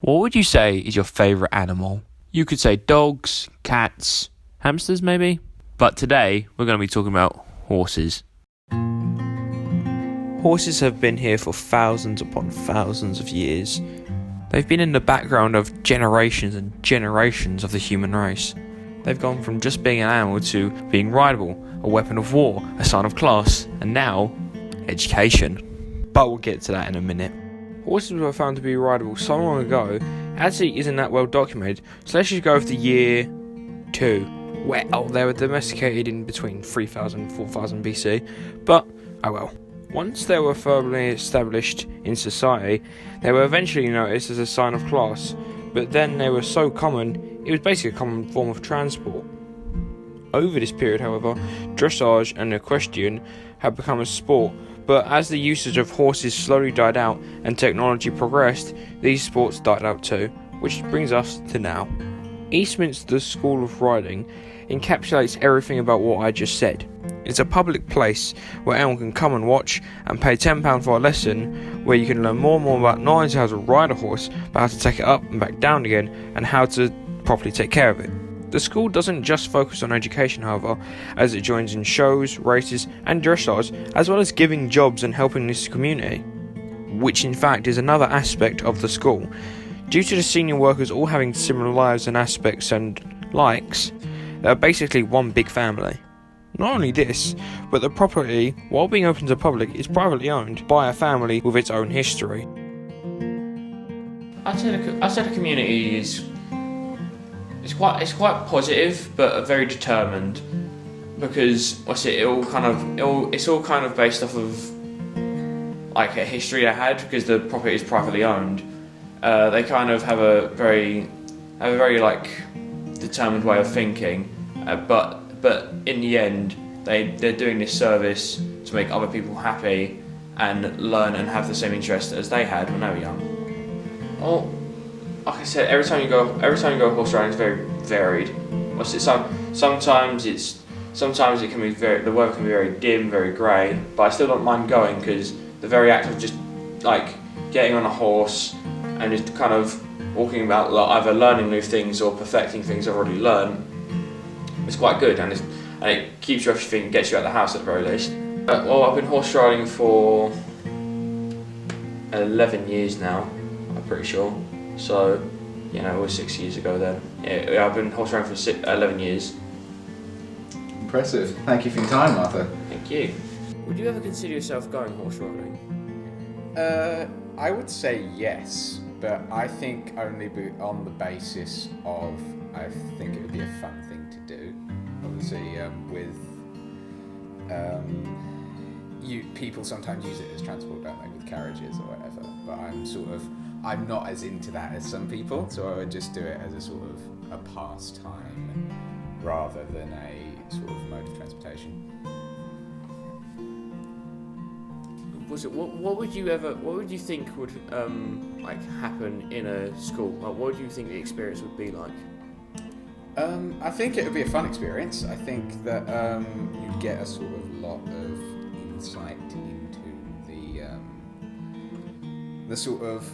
What would you say is your favourite animal? You could say dogs, cats, hamsters maybe? But today, we're going to be talking about horses. Horses have been here for thousands upon thousands of years. They've been in the background of generations and generations of the human race. They've gone from just being an animal to being rideable, a weapon of war, a sign of class, and now, education. But we'll get to that in a minute. Horses were found to be rideable so long ago, it actually isn't that well documented, so let's just go with the year 2. Well, they were domesticated in between 3000 and 4000 BC, but oh well. Once they were firmly established in society, they were eventually noticed as a sign of class, but then they were so common, it was basically a common form of transport. Over this period, however, dressage and equestrian had become a sport, but as the usage of horses slowly died out and technology progressed, these sports died out too, which brings us to now. Eastminster School of Riding encapsulates everything about what I just said. It's a public place where anyone can come and watch and pay £10 for a lesson, where you can learn more and more about not only how to ride a horse, but how to take it up and back down again, and how to properly take care of it. The school doesn't just focus on education, however, as it joins in shows, races and dressage, as well as giving jobs and helping this community, which in fact is another aspect of the school. Due to the senior workers all having similar lives and aspects and likes, they are basically one big family. Not only this, but the property, while being open to the public, is privately owned by a family with its own history. I'd say the community is it's quite positive, but very determined, because it's all kind of based off of like a history they had, because the property is privately owned. They kind of have a very like determined way of thinking, but in the end they're doing this service to make other people happy and learn and have the same interest as they had when they were young. Well, like I said, every time you go horse riding, it's very varied. Sometimes it can be the weather can be very dim, very grey, but I still don't mind going, because the very act of just like getting on a horse and just kind of walking about, like, either learning new things or perfecting things I've already learned, it's quite good, and it keeps you off your feet and gets you out of the house at the very least. Well, I've been horse riding for 11 years now, I'm pretty sure. So, it was 6 years ago then. Yeah, I've been horse riding for 11 years. Impressive. Thank you for your time, Arthur. Thank you. Would you ever consider yourself going horse riding? I would say yes, but I think only on the basis of I think it would be a fun thing to do. Obviously, people sometimes use it as transport, don't they, with carriages or whatever. But I'm not as into that as some people, so I would just do it as a sort of a pastime rather than a sort of mode of transportation. What would you think would happen in a school? Like, what do you think the experience would be like? I think it would be a fun experience. I think that you'd get a sort of lot of insight into the sort of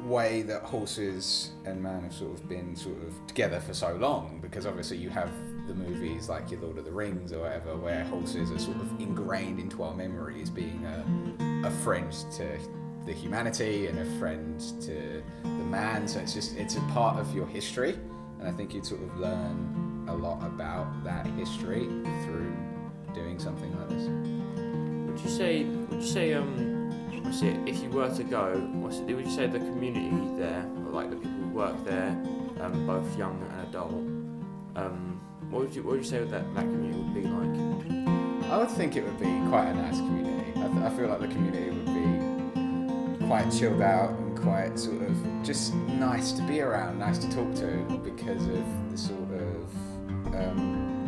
way that horses and man have sort of been sort of together for so long, because obviously you have the movies like your Lord of the Rings or whatever, where horses are sort of ingrained into our memory as being a friend to the humanity and a friend to the man, so it's a part of your history, and I think you'd sort of learn a lot about that history through doing something like this. Would you say if you were to go, would you say the community there, or like the people who work there, both young and adult, what would you say that community would be like? I would think it would be quite a nice community. I feel like the community would be quite chilled out and quite sort of just nice to be around, nice to talk to, because of the sort of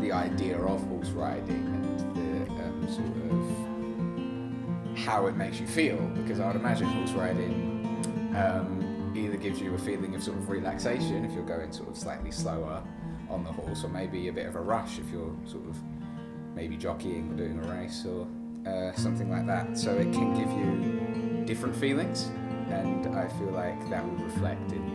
the idea of horse riding and the sort of how it makes you feel, because I would imagine horse riding either gives you a feeling of sort of relaxation if you're going sort of slightly slower on the horse, or maybe a bit of a rush if you're sort of maybe jockeying or doing a race or something like that. So it can give you different feelings, and I feel like that would reflect in